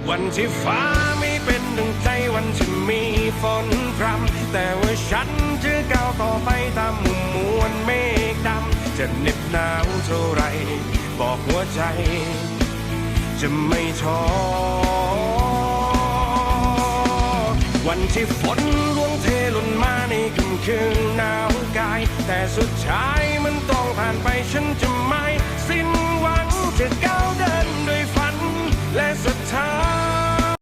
วันที่ฟ้าไม่เป็นดังใจวันที่มีฝนพรำแต่ว่าฉันจะก้าวต่อไปตามมุมมวลเมฆดำจะเหน็บหนาวเท่าไรบอกหัวใจจะไม่ท้อวันที่ฝนร่วงเทหล่นมาในค่ำคืนหนาวกายแต่สุดท้าย